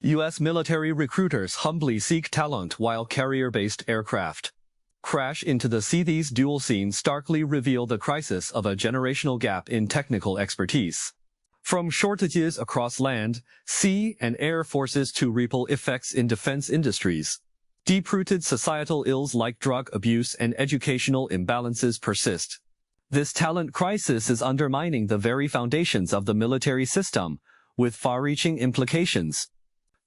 U.S. military recruiters humbly seek talent while carrier-based aircraft crash into the sea. These dual scenes starkly reveal the crisis of a generational gap in technical expertise. From shortages across land, sea, and air forces to ripple effects in defense industries, deep-rooted societal ills like drug abuse and educational imbalances persist. This talent crisis is undermining the very foundations of the military system, with far-reaching implications.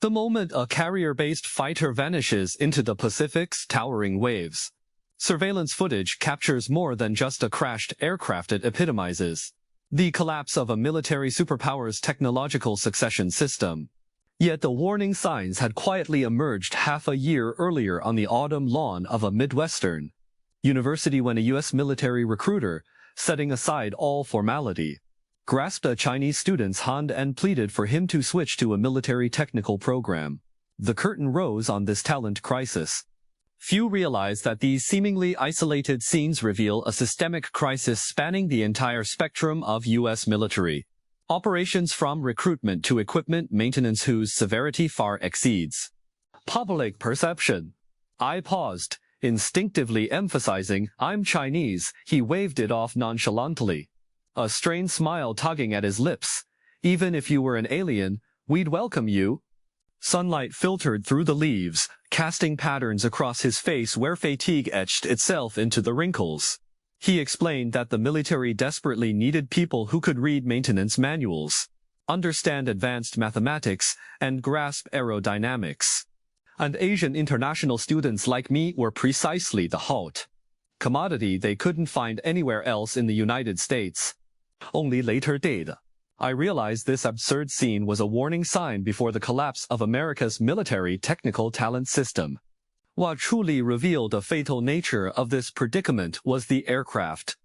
The moment a carrier-based fighter vanishes into the Pacific's towering waves, surveillance footage captures more than just a crashed aircraft. It epitomizes the collapse of a military superpower's technological succession system. Yet the warning signs had quietly emerged half a year earlier on the autumn lawn of a Midwestern university when a U.S. military recruiter, setting aside all formality, grasped a Chinese student's hand and pleaded for him to switch to a military technical program. The curtain rose on this talent crisis. Few realize that these seemingly isolated scenes reveal a systemic crisis spanning the entire spectrum of U.S. military operations, from recruitment to equipment maintenance, whose severity far exceeds public perception. I paused, instinctively emphasizing, "I'm Chinese." He waved it off nonchalantly, a strained smile tugging at his lips. "Even if you were an alien, we'd welcome you." Sunlight filtered through the leaves, casting patterns across his face where fatigue etched itself into the wrinkles. He explained that the military desperately needed people who could read maintenance manuals, understand advanced mathematics, and grasp aerodynamics. And Asian international students like me were precisely the hot commodity they couldn't find anywhere else in the United States. Only later did I realized this absurd scene was a warning sign before the collapse of America's military technical talent system. What truly revealed the fatal nature of this predicament was the aircraft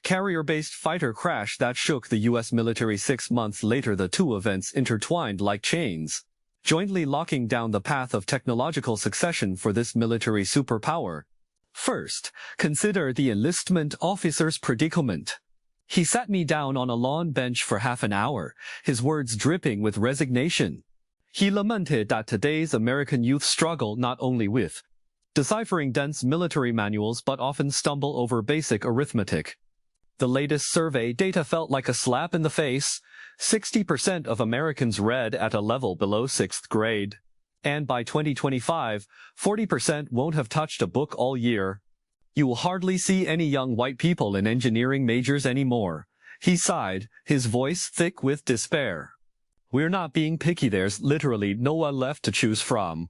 carrier-based fighter crash that shook the U.S. military 6 months later. The two events intertwined like chains, jointly locking down the path of technological succession for this military superpower. First, consider the enlistment officer's predicament. He sat me down on a lawn bench for half an hour, his words dripping with resignation. He lamented that today's American youth struggle not only with deciphering dense military manuals but often stumble over basic arithmetic. The latest survey data felt like a slap in the face. 60% of Americans read at a level below 6th grade. And by 2025, 40% won't have touched a book all year. You will hardly see any young white people in engineering majors anymore. He sighed, his voice thick with despair. We're not being picky, there's literally no one left to choose from.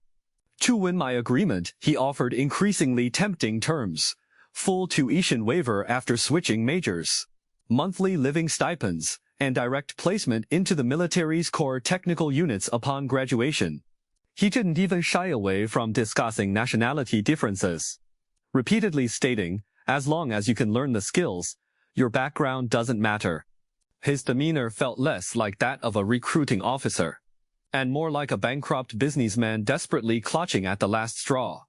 To win my agreement, he offered increasingly tempting terms. Full tuition waiver after switching majors, monthly living stipends, and direct placement into the military's core technical units upon graduation. He didn't even shy away from discussing nationality differences, repeatedly stating, as long as you can learn the skills, your background doesn't matter. His demeanor felt less like that of a recruiting officer, and more like a bankrupt businessman desperately clutching at the last straw.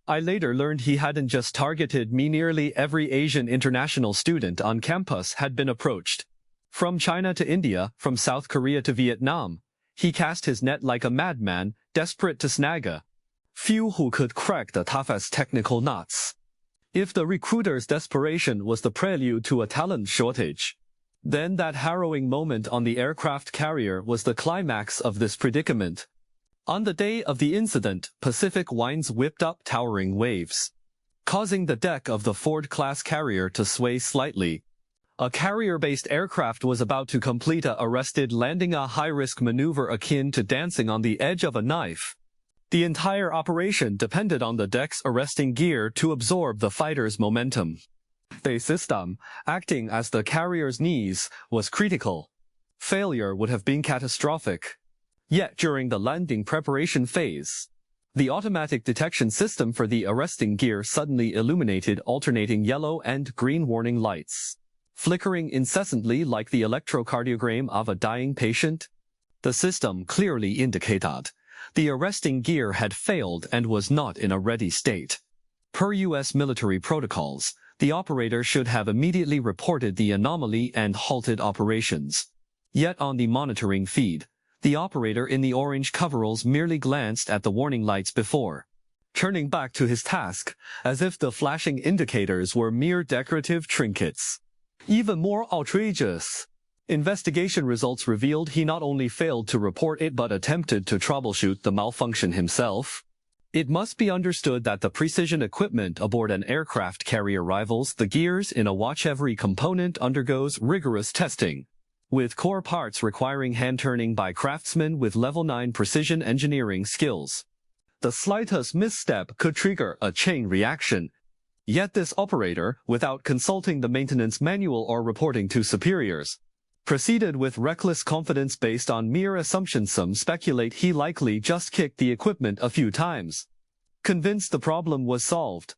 I later learned he hadn't just targeted me. Nearly every Asian international student on campus had been approached. From China to India, from South Korea to Vietnam, he cast his net like a madman, desperate to snag a few who could crack the toughest technical nuts. If the recruiter's desperation was the prelude to a talent shortage, then that harrowing moment on the aircraft carrier was the climax of this predicament. On the day of the incident, Pacific winds whipped up towering waves, causing the deck of the Ford-class carrier to sway slightly. A carrier-based aircraft was about to complete a arrested landing, a high-risk maneuver akin to dancing on the edge of a knife. The entire operation depended on the deck's arresting gear to absorb the fighter's momentum. The system, acting as the carrier's knees, was critical. Failure would have been catastrophic. Yet during the landing preparation phase, the automatic detection system for the arresting gear suddenly illuminated alternating yellow and green warning lights, flickering incessantly like the electrocardiogram of a dying patient. The system clearly indicated the arresting gear had failed and was not in a ready state. Per U.S. military protocols, the operator should have immediately reported the anomaly and halted operations. Yet on the monitoring feed, The operator in the orange coveralls merely glanced at the warning lights before turning back to his task, as if the flashing indicators were mere decorative trinkets. Even more outrageous, investigation results revealed he not only failed to report it but attempted to troubleshoot the malfunction himself. It must be understood that the precision equipment aboard an aircraft carrier rivals the gears in a watch. Every component undergoes rigorous testing, with core parts requiring hand-turning by craftsmen with level 9 precision engineering skills. The slightest misstep could trigger a chain reaction. Yet this operator, without consulting the maintenance manual or reporting to superiors, proceeded with reckless confidence based on mere assumptions. Some speculate he likely just kicked the equipment a few times, convinced the problem was solved.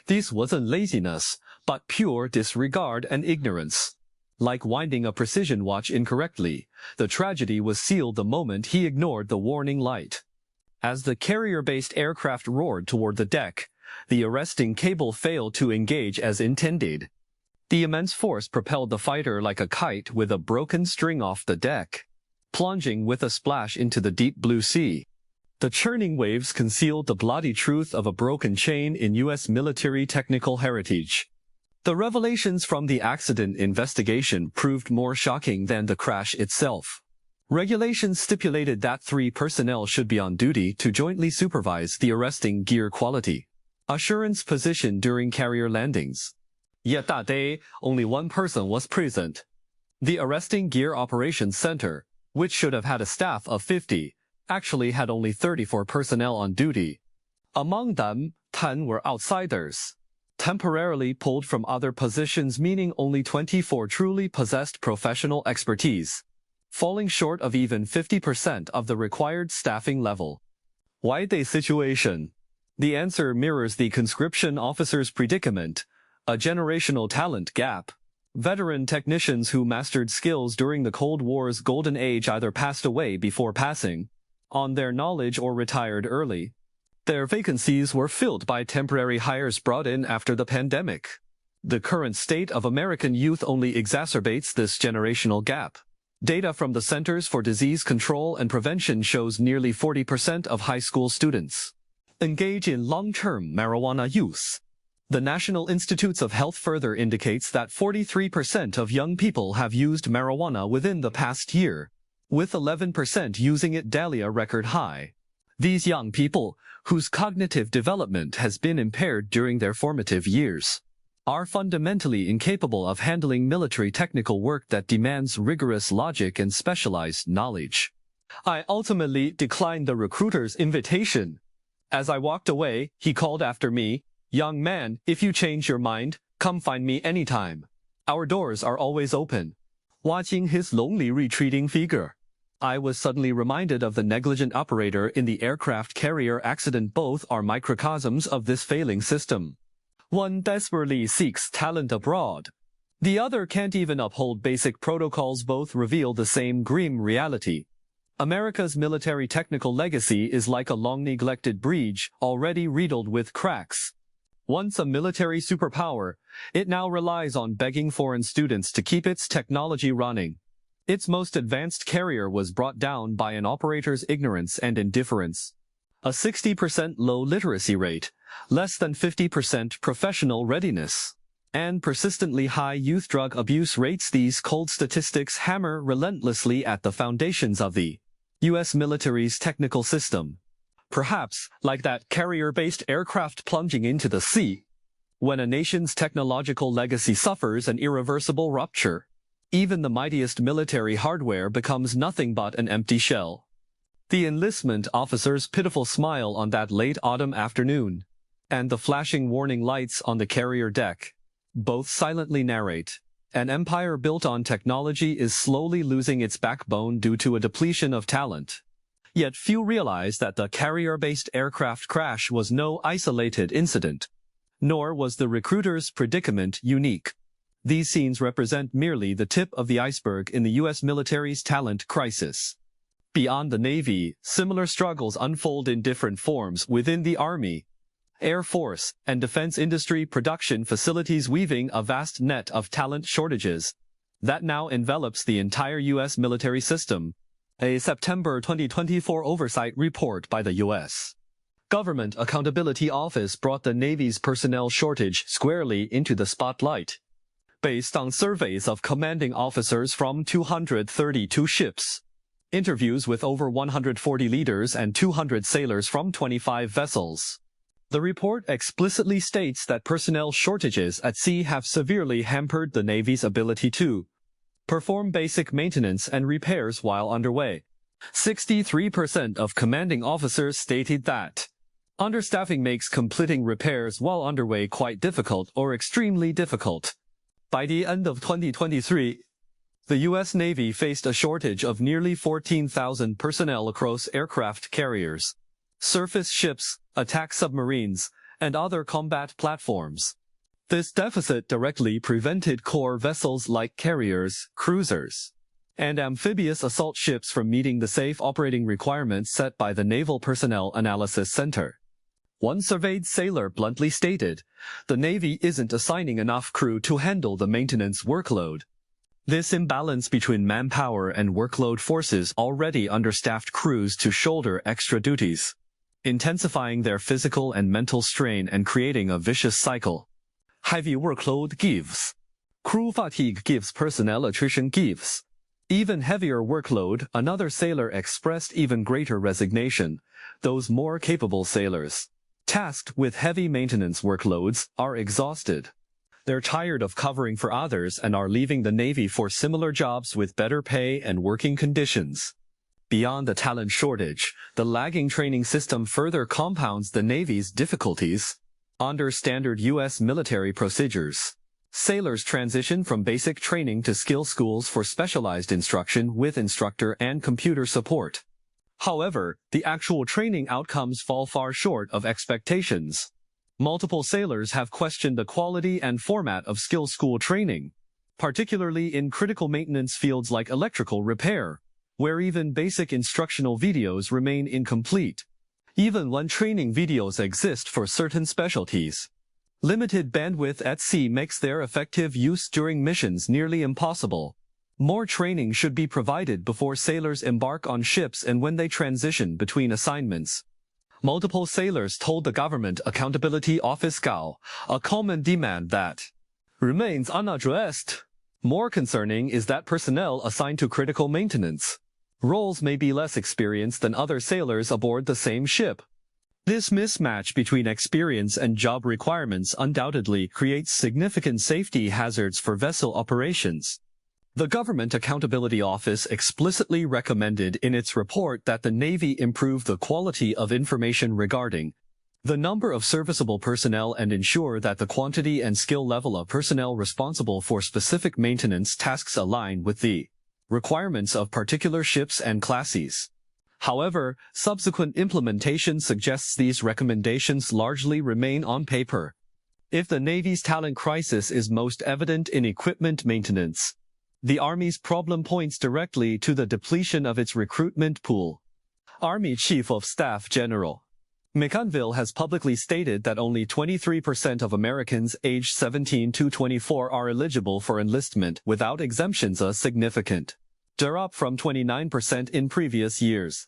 This wasn't laziness, but pure disregard and ignorance. Like winding a precision watch incorrectly, the tragedy was sealed the moment he ignored the warning light. As the carrier-based aircraft roared toward the deck, the arresting cable failed to engage as intended. The immense force propelled the fighter like a kite with a broken string off the deck, plunging with a splash into the deep blue sea. The churning waves concealed the bloody truth of a broken chain in U.S. military technical heritage. The revelations from the accident investigation proved more shocking than the crash itself. Regulations stipulated that 3 personnel should be on duty to jointly supervise the arresting gear quality assurance position during carrier landings. Yet that day, only 1 person was present. The arresting gear operations center, which should have had a staff of 50, actually had only 34 personnel on duty. Among them, 10 were outsiders, temporarily pulled from other positions, meaning only 24 truly possessed professional expertise, falling short of even 50% of the required staffing level. Why the situation? The answer mirrors the conscription officer's predicament, a generational talent gap. Veteran technicians who mastered skills during the Cold War's golden age either passed away before passing on their knowledge or retired early. Their vacancies were filled by temporary hires brought in after the pandemic. The current state of American youth only exacerbates this generational gap. Data from the Centers for Disease Control and Prevention shows nearly 40% of high school students engage in long-term marijuana use. The National Institutes of Health further indicates that 43% of young people have used marijuana within the past year, with 11% using it daily, a record high. These young people, whose cognitive development has been impaired during their formative years, are fundamentally incapable of handling military technical work that demands rigorous logic and specialized knowledge. I ultimately declined the recruiter's invitation. As I walked away, he called after me, "Young man, if you change your mind, come find me anytime. Our doors are always open." Watching his lonely retreating figure, I was suddenly reminded of the negligent operator in the aircraft carrier accident. Both are microcosms of this failing system. One desperately seeks talent abroad. The other can't even uphold basic protocols. Both reveal the same grim reality. America's military technical legacy is like a long-neglected bridge, already riddled with cracks. Once a military superpower, it now relies on begging foreign students to keep its technology running. Its most advanced carrier was brought down by an operator's ignorance and indifference. A 60% low literacy rate, less than 50% professional readiness, and persistently high youth drug abuse rates. These cold statistics hammer relentlessly at the foundations of the U.S. military's technical system. Perhaps, like that carrier-based aircraft plunging into the sea, when a nation's technological legacy suffers an irreversible rupture, even the mightiest military hardware becomes nothing but an empty shell. The enlistment officer's pitiful smile on that late autumn afternoon, and the flashing warning lights on the carrier deck, both silently narrate. An empire built on technology is slowly losing its backbone due to a depletion of talent. Yet few realize that the carrier-based aircraft crash was no isolated incident, nor was the recruiter's predicament unique. These scenes represent merely the tip of the iceberg in the U.S. military's talent crisis. Beyond the Navy, similar struggles unfold in different forms within the Army, Air Force, and defense industry production facilities, weaving a vast net of talent shortages that now envelops the entire U.S. military system. A September 2024 oversight report by the U.S. Government Accountability Office brought the Navy's personnel shortage squarely into the spotlight. Based on surveys of commanding officers from 232 ships, interviews with over 140 leaders and 200 sailors from 25 vessels, the report explicitly states that personnel shortages at sea have severely hampered the Navy's ability to perform basic maintenance and repairs while underway. 63% of commanding officers stated that understaffing makes completing repairs while underway quite difficult or extremely difficult. By the end of 2023, the U.S. Navy faced a shortage of nearly 14,000 personnel across aircraft carriers, surface ships, attack submarines, and other combat platforms. This deficit directly prevented core vessels like carriers, cruisers, and amphibious assault ships from meeting the safe operating requirements set by the Naval Personnel Analysis Center. One surveyed sailor bluntly stated, "The Navy isn't assigning enough crew to handle the maintenance workload." This imbalance between manpower and workload forces already understaffed crews to shoulder extra duties, intensifying their physical and mental strain and creating a vicious cycle. Heavy workload gives crew fatigue, gives personnel attrition, gives even heavier workload. Another sailor expressed even greater resignation. Those more capable sailors, tasked with heavy maintenance workloads, are exhausted. They're tired of covering for others and are leaving the Navy for similar jobs with better pay and working conditions. Beyond the talent shortage, the lagging training system further compounds the Navy's difficulties. Under standard U.S. military procedures, sailors transition from basic training to skill schools for specialized instruction with instructor and computer support. However, the actual training outcomes fall far short of expectations. Multiple sailors have questioned the quality and format of skill school training, particularly in critical maintenance fields like electrical repair, where even basic instructional videos remain incomplete. Even when training videos exist for certain specialties, limited bandwidth at sea makes their effective use during missions nearly impossible. More training should be provided before sailors embark on ships and when they transition between assignments. Multiple sailors told the Government Accountability Office (GAO) a common demand that remains unaddressed. More concerning is that personnel assigned to critical maintenance roles may be less experienced than other sailors aboard the same ship. This mismatch between experience and job requirements undoubtedly creates significant safety hazards for vessel operations. The Government Accountability Office explicitly recommended in its report that the Navy improve the quality of information regarding the number of serviceable personnel and ensure that the quantity and skill level of personnel responsible for specific maintenance tasks align with the requirements of particular ships and classes. However, subsequent implementation suggests these recommendations largely remain on paper. If the Navy's talent crisis is most evident in equipment maintenance, the Army's problem points directly to the depletion of its recruitment pool. Army Chief of Staff General McConville has publicly stated that only 23% of Americans aged 17 to 24 are eligible for enlistment without exemptions, a significant drop from 29% in previous years.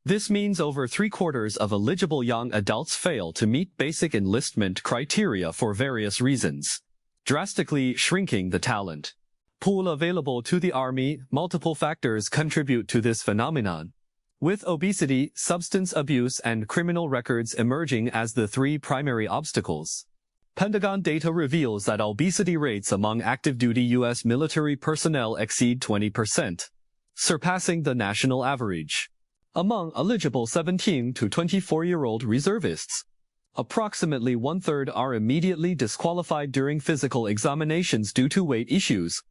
This means over 3/4 of eligible young adults fail to meet basic enlistment criteria for various reasons, drastically shrinking the talent pool available to the Army. Multiple factors contribute to this phenomenon, with obesity, substance abuse, and criminal records emerging as the three primary obstacles. Pentagon data reveals that obesity rates among active-duty U.S. military personnel exceed 20%, surpassing the national average. Among eligible 17 to 24-year-old reservists, approximately 1/3 are immediately disqualified during physical examinations due to weight issues.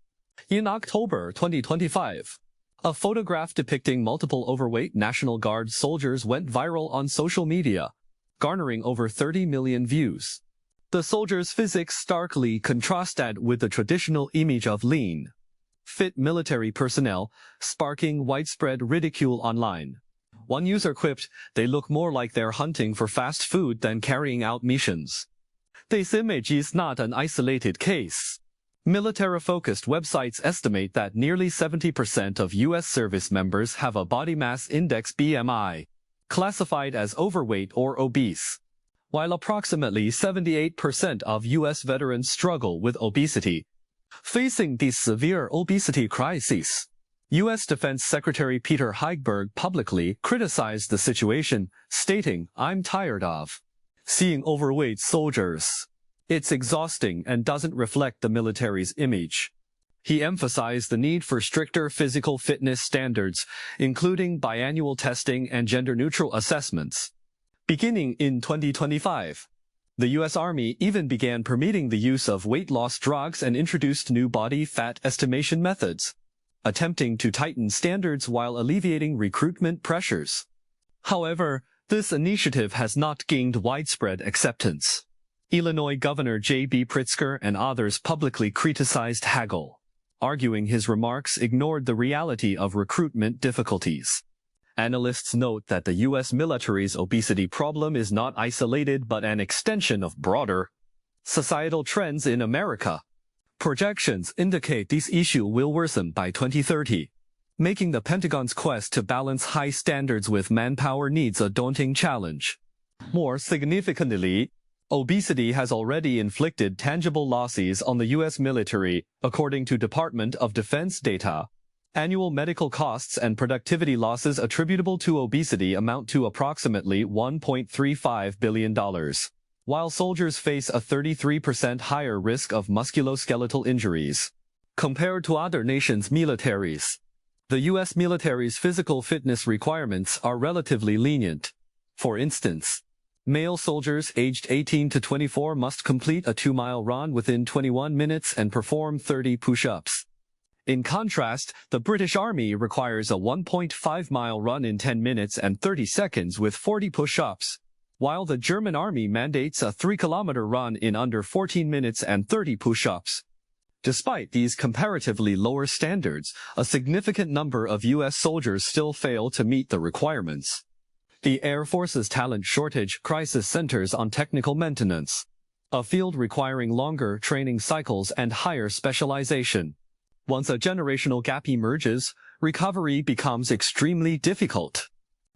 In October 2025, a photograph depicting multiple overweight National Guard soldiers went viral on social media, garnering over 30 million views. The soldiers' physiques starkly contrasted with the traditional image of lean, fit military personnel, sparking widespread ridicule online. One user quipped, "They look more like they're hunting for fast food than carrying out missions." This image is not an isolated case. Military-focused websites estimate that nearly 70% of U.S. service members have a body mass index BMI, classified as overweight or obese, while approximately 78% of U.S. veterans struggle with obesity. Facing the severe obesity crisis, U.S. Defense Secretary Peter Hegseth publicly criticized the situation, stating, "I'm tired of seeing overweight soldiers. It's exhausting and doesn't reflect the military's image." He emphasized the need for stricter physical fitness standards, including biannual testing and gender-neutral assessments. Beginning in 2025, the U.S. Army even began permitting the use of weight loss drugs and introduced new body fat estimation methods, attempting to tighten standards while alleviating recruitment pressures. However, this initiative has not gained widespread acceptance. Illinois Governor J.B. Pritzker and others publicly criticized Hagel, arguing his remarks ignored the reality of recruitment difficulties. Analysts note that the U.S. military's obesity problem is not isolated but an extension of broader societal trends in America. Projections indicate this issue will worsen by 2030, making the Pentagon's quest to balance high standards with manpower needs a daunting challenge. More significantly, obesity has already inflicted tangible losses on the U.S. military, according to Department of Defense data. Annual medical costs and productivity losses attributable to obesity amount to approximately $1.35 billion, while soldiers face a 33% higher risk of musculoskeletal injuries compared to other nations' militaries. The U.S. military's physical fitness requirements are relatively lenient. For instance, male soldiers aged 18 to 24 must complete a 2-mile run within 21 minutes and perform 30 push-ups. In contrast, the British Army requires a 1.5-mile run in 10 minutes and 30 seconds with 40 push-ups, while the German Army mandates a 3-kilometer run in under 14 minutes and 30 push-ups. Despite these comparatively lower standards, a significant number of U.S. soldiers still fail to meet the requirements. The Air Force's talent shortage crisis centers on technical maintenance, a field requiring longer training cycles and higher specialization. Once a generational gap emerges, recovery becomes extremely difficult.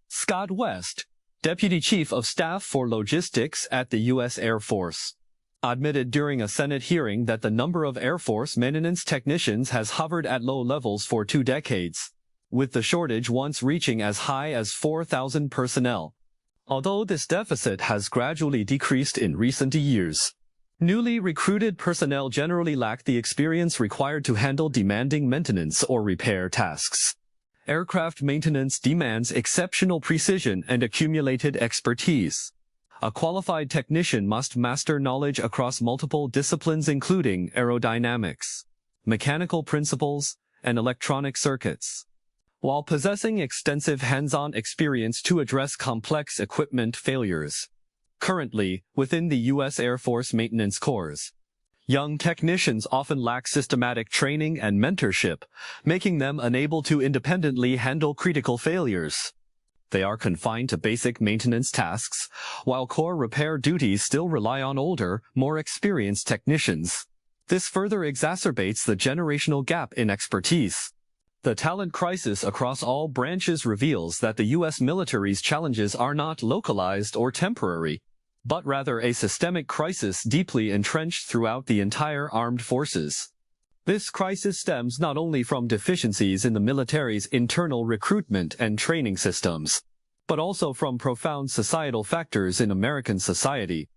Scott West, Deputy Chief of Staff for Logistics at the U.S. Air Force, admitted during a Senate hearing that the number of Air Force maintenance technicians has hovered at low levels for 2 decades, with the shortage once reaching as high as 4,000 personnel. Although this deficit has gradually decreased in recent years, newly recruited personnel generally lack the experience required to handle demanding maintenance or repair tasks. Aircraft maintenance demands exceptional precision and accumulated expertise. A qualified technician must master knowledge across multiple disciplines including aerodynamics, mechanical principles, and electronic circuits, while possessing extensive hands-on experience to address complex equipment failures. Currently, within the U.S. Air Force Maintenance Corps, young technicians often lack systematic training and mentorship, making them unable to independently handle critical failures. They are confined to basic maintenance tasks, while core repair duties still rely on older, more experienced technicians. This further exacerbates the generational gap in expertise. The talent crisis across all branches reveals that the U.S. military's challenges are not localized or temporary, but rather a systemic crisis deeply entrenched throughout the entire armed forces. This crisis stems not only from deficiencies in the military's internal recruitment and training systems, but also from profound societal factors in American society.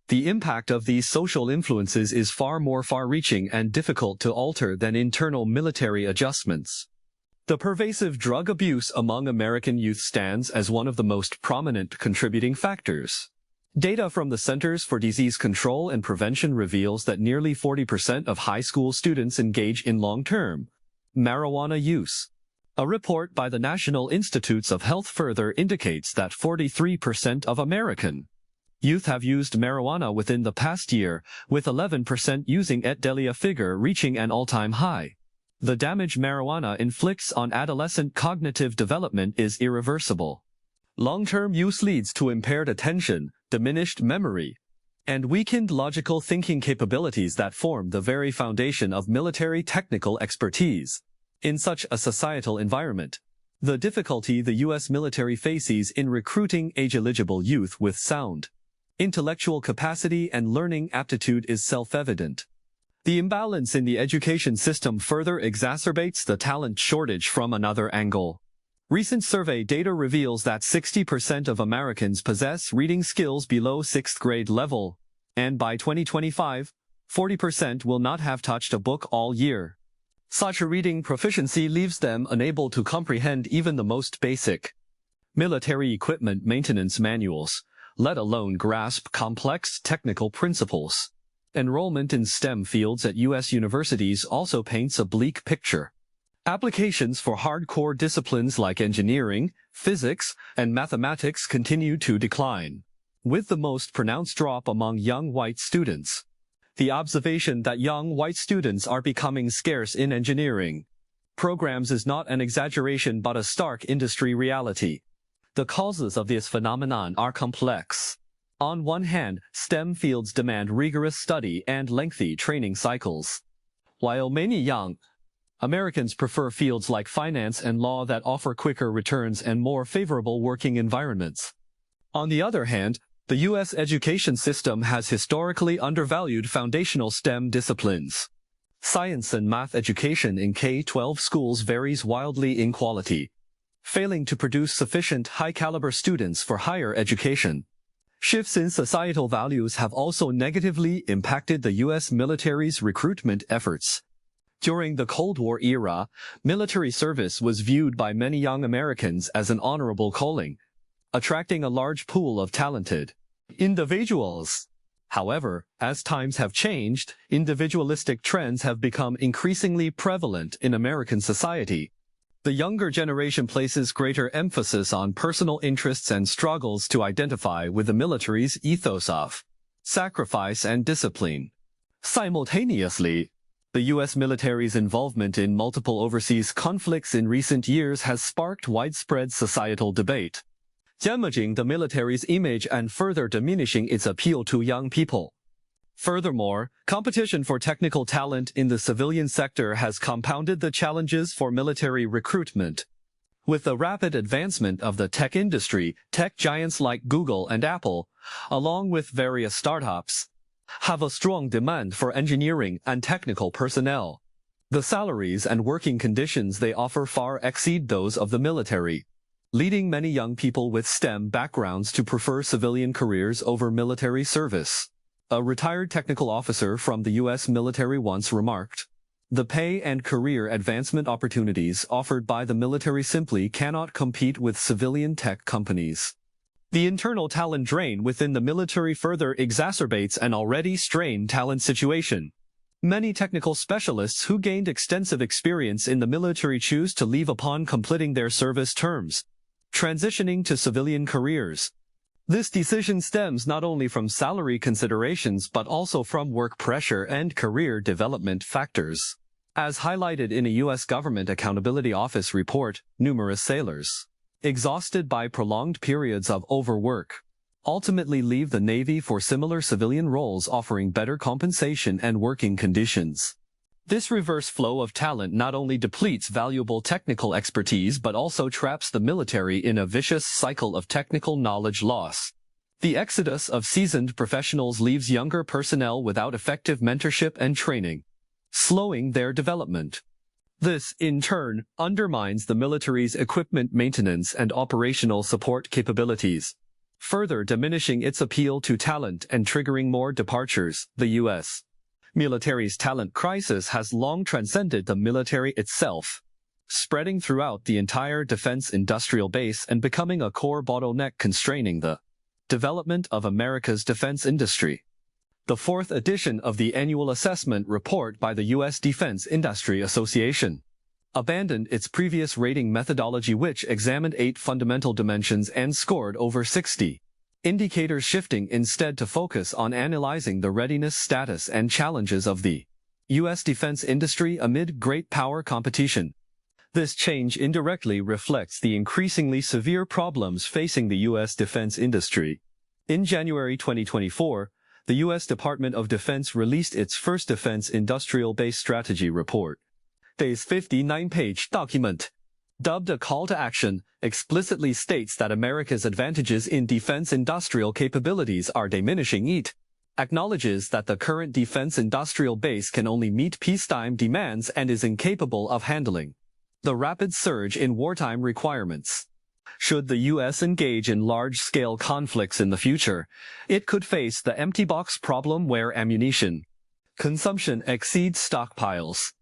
The impact of these social influences is far more far-reaching and difficult to alter than internal military adjustments. The pervasive drug abuse among American youth stands as one of the most prominent contributing factors. Data from the Centers for Disease Control and Prevention reveals that nearly 40% of high school students engage in long-term marijuana use. A report by the National Institutes of Health further indicates that 43% of American youth have used marijuana within the past year, with 11% using it daily, a figure reaching an all-time high. The damage marijuana inflicts on adolescent cognitive development is irreversible. Long-term use leads to impaired attention, diminished memory, and weakened logical thinking capabilities that form the very foundation of military technical expertise. In such a societal environment, the difficulty the U.S. military faces in recruiting age-eligible youth with sound intellectual capacity and learning aptitude is self-evident. The imbalance in the education system further exacerbates the talent shortage from another angle. Recent survey data reveals that 60% of Americans possess reading skills below 6th grade level, and by 2025, 40% will not have touched a book all year. Such a reading proficiency leaves them unable to comprehend even the most basic military equipment maintenance manuals, let alone grasp complex technical principles. Enrollment in STEM fields at U.S. universities also paints a bleak picture. Applications for hardcore disciplines like engineering, physics, and mathematics continue to decline, with the most pronounced drop among young white students. The observation that young white students are becoming scarce in engineering programs is not an exaggeration but a stark industry reality. The causes of this phenomenon are complex. On one hand, STEM fields demand rigorous study and lengthy training cycles, while many young Americans prefer fields like finance and law that offer quicker returns and more favorable working environments. On the other hand, the U.S. education system has historically undervalued foundational STEM disciplines. Science and math education in K-12 schools varies wildly in quality, failing to produce sufficient high-caliber students for higher education. Shifts in societal values have also negatively impacted the U.S. military's recruitment efforts. During the Cold War era, military service was viewed by many young Americans as an honorable calling, attracting a large pool of talented individuals. However, as times have changed, individualistic trends have become increasingly prevalent in American society. The younger generation places greater emphasis on personal interests and struggles to identify with the military's ethos of sacrifice and discipline. Simultaneously, the U.S. military's involvement in multiple overseas conflicts in recent years has sparked widespread societal debate, damaging the military's image and further diminishing its appeal to young people. Furthermore, competition for technical talent in the civilian sector has compounded the challenges for military recruitment. With the rapid advancement of the tech industry, tech giants like Google and Apple, along with various startups, have a strong demand for engineering and technical personnel. The salaries and working conditions they offer far exceed those of the military, leading many young people with STEM backgrounds to prefer civilian careers over military service. A retired technical officer from the U.S. military once remarked, "The pay and career advancement opportunities offered by the military simply cannot compete with civilian tech companies." The internal talent drain within the military further exacerbates an already strained talent situation. Many technical specialists who gained extensive experience in the military choose to leave upon completing their service terms, transitioning to civilian careers. This decision stems not only from salary considerations but also from work pressure and career development factors. As highlighted in a U.S. Government Accountability Office report, numerous sailors, exhausted by prolonged periods of overwork, ultimately leave the Navy for similar civilian roles offering better compensation and working conditions. This reverse flow of talent not only depletes valuable technical expertise but also traps the military in a vicious cycle of technical knowledge loss. The exodus of seasoned professionals leaves younger personnel without effective mentorship and training, slowing their development. This, in turn, undermines the military's equipment maintenance and operational support capabilities, further diminishing its appeal to talent and triggering more departures. The U.S. military's talent crisis has long transcended the military itself, spreading throughout the entire defense industrial base and becoming a core bottleneck constraining the development of America's defense industry. The fourth edition of the annual assessment report by the U.S. Defense Industry Association abandoned its previous rating methodology, which examined 8 fundamental dimensions and scored over 60 indicators, shifting instead to focus on analyzing the readiness status and challenges of the U.S. defense industry amid great power competition. This change indirectly reflects the increasingly severe problems facing the U.S. defense industry. In January 2024, the U.S. Department of Defense released its first defense industrial base strategy report. This 59-page document, dubbed a call to action, explicitly states that America's advantages in defense industrial capabilities are diminishing. It acknowledges that the current defense industrial base can only meet peacetime demands and is incapable of handling the rapid surge in wartime requirements. Should the U.S. engage in large-scale conflicts in the future, it could face the empty box problem where ammunition consumption exceeds stockpiles.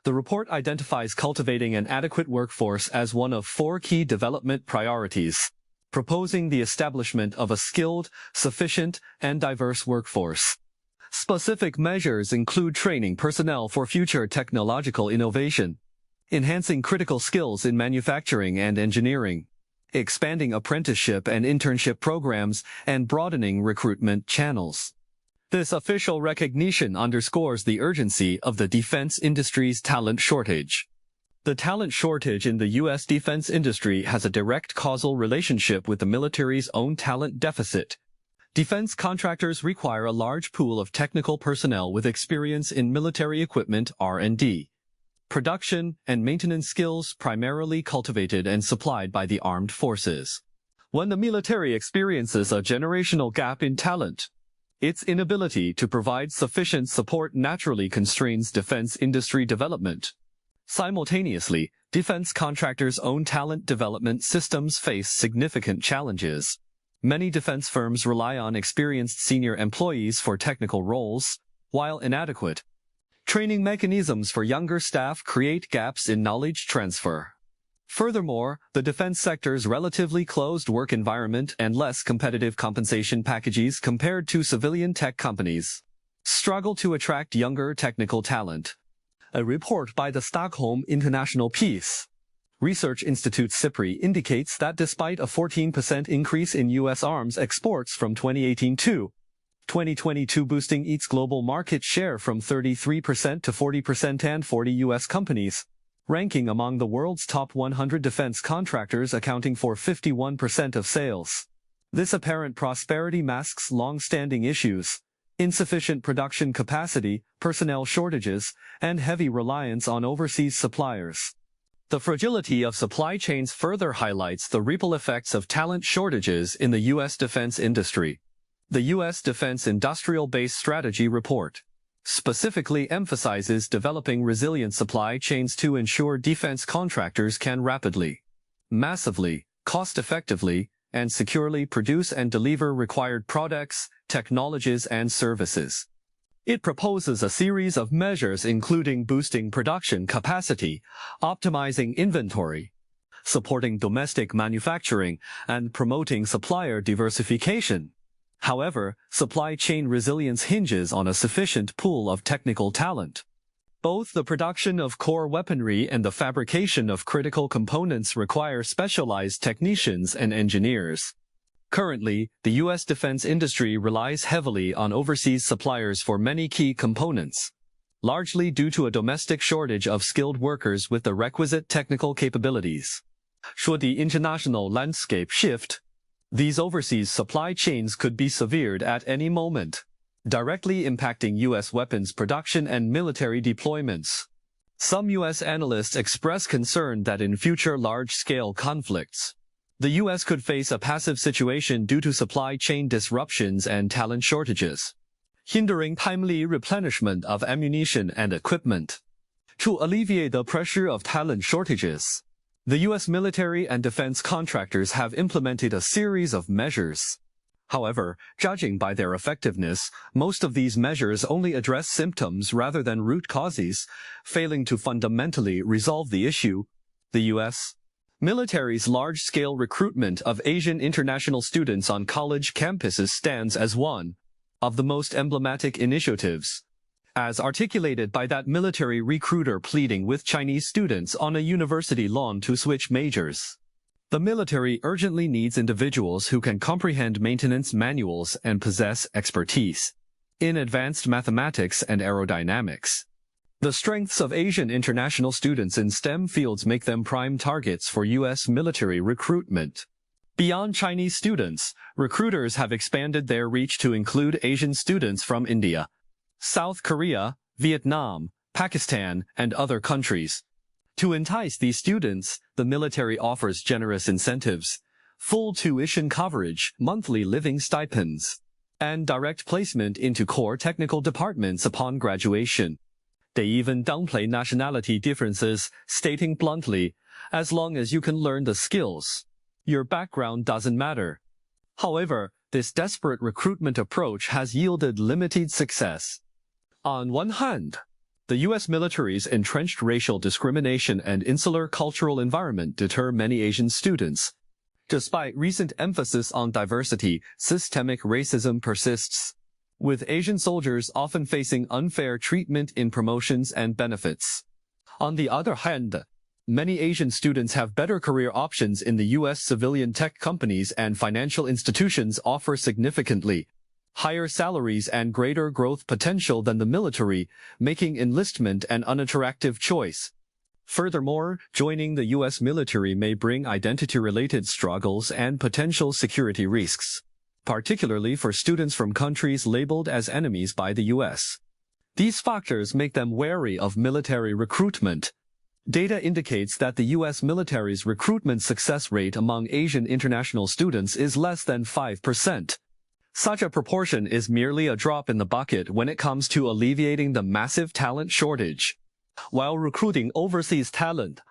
The report identifies cultivating an adequate workforce as one of 4 key development priorities, proposing the establishment of a skilled, sufficient, and diverse workforce. Specific measures include training personnel for future technological innovation, enhancing critical skills in manufacturing and engineering, expanding apprenticeship and internship programs, and broadening recruitment channels. This official recognition underscores the urgency of the defense industry's talent shortage. The talent shortage in the U.S. defense industry has a direct causal relationship with the military's own talent deficit. Defense contractors require a large pool of technical personnel with experience in military equipment R&D, production, and maintenance skills primarily cultivated and supplied by the armed forces. When the military experiences a generational gap in talent, its inability to provide sufficient support naturally constrains defense industry development. Simultaneously, defense contractors' own talent development systems face significant challenges. Many defense firms rely on experienced senior employees for technical roles, while inadequate training mechanisms for younger staff create gaps in knowledge transfer. Furthermore, the defense sector's relatively closed work environment and less competitive compensation packages compared to civilian tech companies struggle to attract younger technical talent. A report by the Stockholm International Peace Research Institute (SIPRI) indicates that despite a 14% increase in U.S. arms exports from 2018 to 2022, boosting its global market share from 33% to 40%, and 40 U.S. companies ranking among the world's top 100 defense contractors accounting for 51% of sales. This apparent prosperity masks long-standing issues: insufficient production capacity, personnel shortages, and heavy reliance on overseas suppliers. The fragility of supply chains further highlights the ripple effects of talent shortages in the U.S. defense industry. The U.S. Defense Industrial Base Strategy Report specifically emphasizes developing resilient supply chains to ensure defense contractors can rapidly, massively, cost-effectively, and securely produce and deliver required products, technologies, and services. It proposes a series of measures including boosting production capacity, optimizing inventory, supporting domestic manufacturing, and promoting supplier diversification. However, supply chain resilience hinges on a sufficient pool of technical talent. Both the production of core weaponry and the fabrication of critical components require specialized technicians and engineers. Currently, the U.S. defense industry relies heavily on overseas suppliers for many key components, largely due to a domestic shortage of skilled workers with the requisite technical capabilities. Should the international landscape shift, these overseas supply chains could be severed at any moment, directly impacting U.S. weapons production and military deployments. Some U.S. analysts express concern that in future large-scale conflicts, the U.S. could face a passive situation due to supply chain disruptions and talent shortages, hindering timely replenishment of ammunition and equipment. To alleviate the pressure of talent shortages, the U.S. military and defense contractors have implemented a series of measures. However, judging by their effectiveness, most of these measures only address symptoms rather than root causes, failing to fundamentally resolve the issue. The U.S. military's large-scale recruitment of Asian international students on college campuses stands as one of the most emblematic initiatives, as articulated by that military recruiter pleading with Chinese students on a university lawn to switch majors. The military urgently needs individuals who can comprehend maintenance manuals and possess expertise in advanced mathematics and aerodynamics. The strengths of Asian international students in STEM fields make them prime targets for U.S. military recruitment. Beyond Chinese students, recruiters have expanded their reach to include Asian students from India, South Korea, Vietnam, Pakistan, and other countries. To entice these students, the military offers generous incentives, full tuition coverage, monthly living stipends, and direct placement into core technical departments upon graduation. They even downplay nationality differences, stating bluntly, as long as you can learn the skills, your background doesn't matter. However, this desperate recruitment approach has yielded limited success. On one hand, the U.S. military's entrenched racial discrimination and insular cultural environment deter many Asian students. Despite recent emphasis on diversity, systemic racism persists, with Asian soldiers often facing unfair treatment in promotions and benefits. On the other hand, many Asian students have better career options in the U.S. civilian tech companies, and financial institutions offer significantly higher salaries and greater growth potential than the military, making enlistment an unattractive choice. Furthermore, joining the U.S. military may bring identity-related struggles and potential security risks, particularly for students from countries labeled as enemies by the U.S. These factors make them wary of military recruitment. Data indicates that the U.S. military's recruitment success rate among Asian international students is less than 5%. Such a proportion is merely a drop in the bucket when it comes to alleviating the massive talent shortage. While recruiting overseas talent,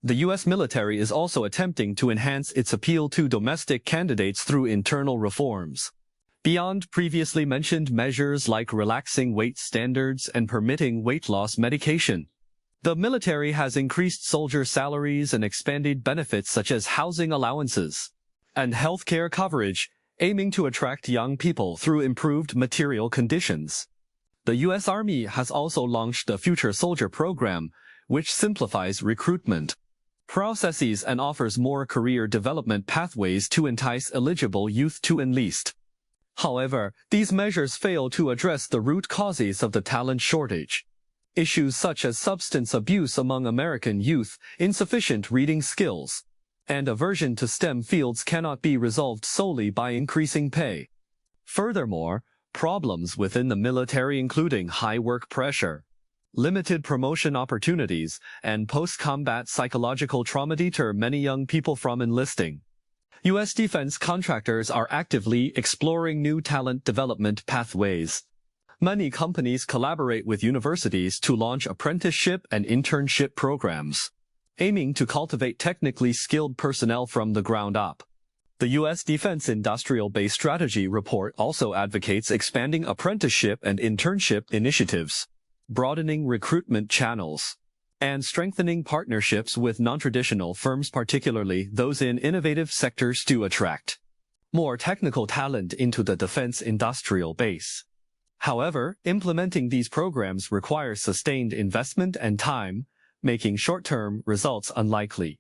the U.S. military is also attempting to enhance its appeal to domestic candidates through internal reforms. Beyond previously mentioned measures like relaxing weight standards and permitting weight loss medication, the military has increased soldier salaries and expanded benefits such as housing allowances and healthcare coverage, aiming to attract young people through improved material conditions. The U.S. Army has also launched the Future Soldier program, which simplifies recruitment processes and offers more career development pathways to entice eligible youth to enlist. However, these measures fail to address the root causes of the talent shortage. Issues such as substance abuse among American youth, insufficient reading skills, and aversion to STEM fields cannot be resolved solely by increasing pay. Furthermore, problems within the military, including high work pressure, limited promotion opportunities, and post-combat psychological trauma, deter many young people from enlisting. U.S. defense contractors are actively exploring new talent development pathways. Many companies collaborate with universities to launch apprenticeship and internship programs, aiming to cultivate technically skilled personnel from the ground up. The U.S. Defense Industrial Base Strategy Report also advocates expanding apprenticeship and internship initiatives, broadening recruitment channels, and strengthening partnerships with non-traditional firms, particularly those in innovative sectors, to attract more technical talent into the defense industrial base. However, implementing these programs requires sustained investment and time, making short-term results unlikely.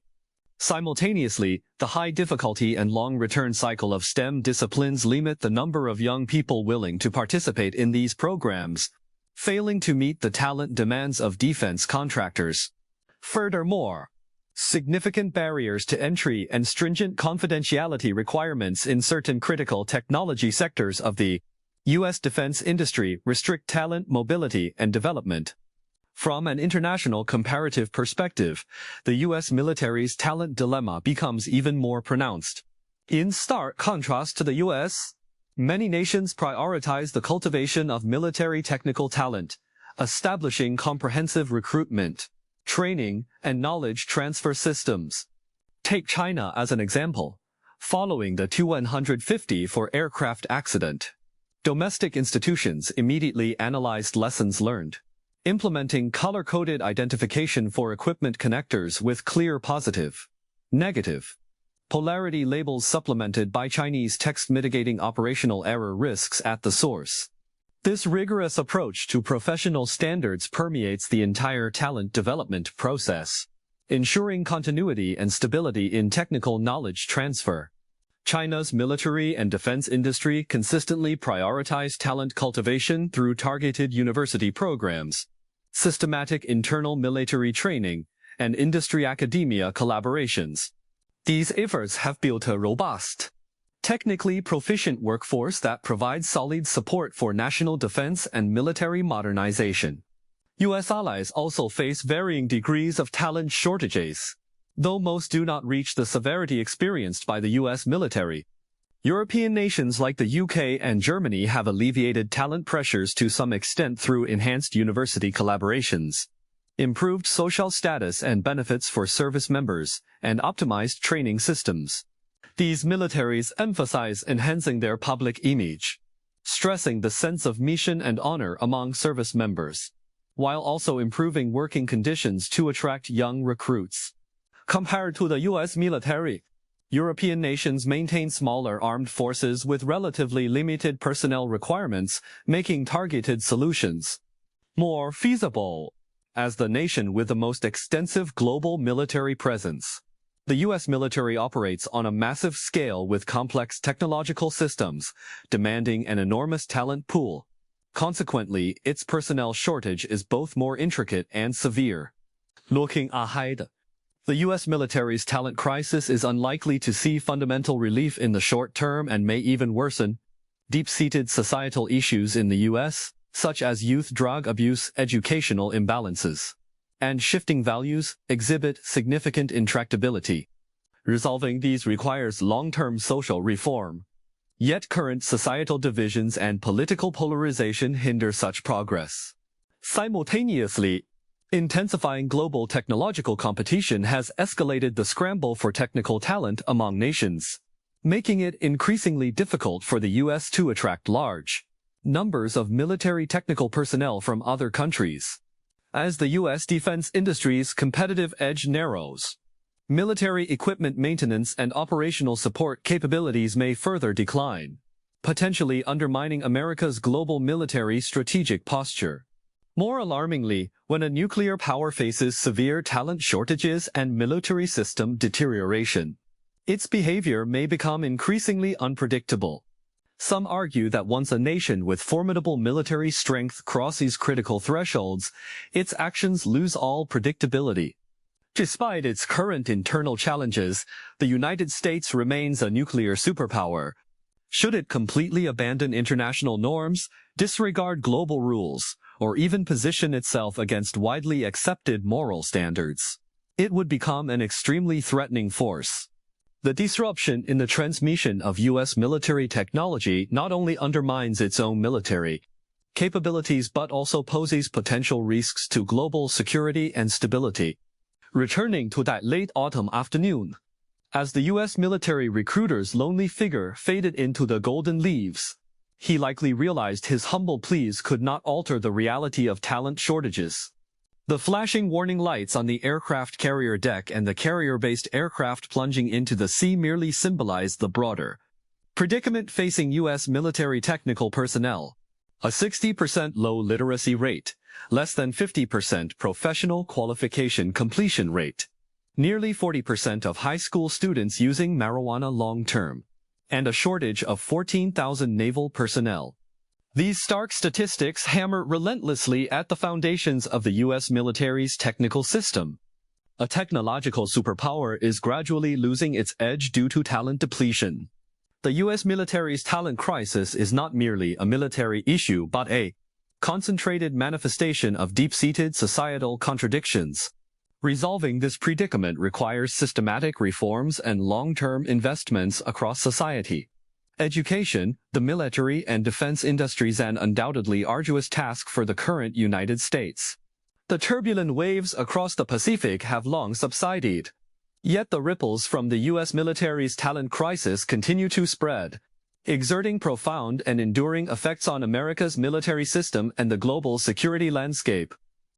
Simultaneously, the high difficulty and long return cycle of STEM disciplines limit the number of young people willing to participate in these programs, failing to meet the talent demands of defense contractors. Furthermore, significant barriers to entry and stringent confidentiality requirements in certain critical technology sectors of the U.S. defense industry restrict talent mobility and development. From an international comparative perspective, the U.S. military's talent dilemma becomes even more pronounced. In stark contrast to the U.S., many nations prioritize the cultivation of military technical talent, establishing comprehensive recruitment, training, and knowledge transfer systems. Take China as an example. Following the Tu-150 aircraft accident, domestic institutions immediately analyzed lessons learned, implementing color-coded identification for equipment connectors with clear positive, negative polarity labels supplemented by Chinese text, mitigating operational error risks at the source. This rigorous approach to professional standards permeates the entire talent development process, ensuring continuity and stability in technical knowledge transfer. China's military and defense industry consistently prioritize talent cultivation through targeted university programs, systematic internal military training, and industry-academia collaborations. These efforts have built a robust, technically proficient workforce that provides solid support for national defense and military modernization. U.S. allies also face varying degrees of talent shortages, though most do not reach the severity experienced by the U.S. military. European nations like the UK and Germany have alleviated talent pressures to some extent through enhanced university collaborations, improved social status and benefits for service members, and optimized training systems. These militaries emphasize enhancing their public image, stressing the sense of mission and honor among service members, while also improving working conditions to attract young recruits. Compared to the U.S. military, European nations maintain smaller armed forces with relatively limited personnel requirements, making targeted solutions more feasible. As the nation with the most extensive global military presence, the U.S. military operates on a massive scale with complex technological systems, demanding an enormous talent pool. Consequently, its personnel shortage is both more intricate and severe. Looking ahead, the U.S. military's talent crisis is unlikely to see fundamental relief in the short term and may even worsen. Deep-seated societal issues in the U.S., such as youth drug abuse, educational imbalances, and shifting values, exhibit significant intractability. Resolving these requires long-term social reform. Yet current societal divisions and political polarization hinder such progress. Simultaneously, intensifying global technological competition has escalated the scramble for technical talent among nations, making it increasingly difficult for the U.S. to attract large numbers of military technical personnel from other countries. As the U.S. defense industry's competitive edge narrows, military equipment maintenance and operational support capabilities may further decline, potentially undermining America's global military strategic posture. More alarmingly, when a nuclear power faces severe talent shortages and military system deterioration, its behavior may become increasingly unpredictable. Some argue that once a nation with formidable military strength crosses critical thresholds, its actions lose all predictability. Despite its current internal challenges, the United States remains a nuclear superpower. Should it completely abandon international norms, disregard global rules, or even position itself against widely accepted moral standards, it would become an extremely threatening force. The disruption in the transmission of U.S. military technology not only undermines its own military capabilities but also poses potential risks to global security and stability. Returning to that late autumn afternoon, as the U.S. military recruiter's lonely figure faded into the golden leaves, he likely realized his humble pleas could not alter the reality of talent shortages. The flashing warning lights on the aircraft carrier deck and the carrier-based aircraft plunging into the sea merely symbolized the broader predicament facing U.S. military technical personnel. A 60% low literacy rate, less than 50% professional qualification completion rate, nearly 40% of high school students using marijuana long-term, and a shortage of 14,000 naval personnel. These stark statistics hammer relentlessly at the foundations of the U.S. military's technical system. A technological superpower is gradually losing its edge due to talent depletion. The U.S. military's talent crisis is not merely a military issue but a concentrated manifestation of deep-seated societal contradictions. Resolving this predicament requires systematic reforms and long-term investments across society. Education, the military and defense industries, an undoubtedly arduous task for the current United States. The turbulent waves across the Pacific have long subsided. Yet the ripples from the U.S. military's talent crisis continue to spread, exerting profound and enduring effects on America's military system and the global security landscape.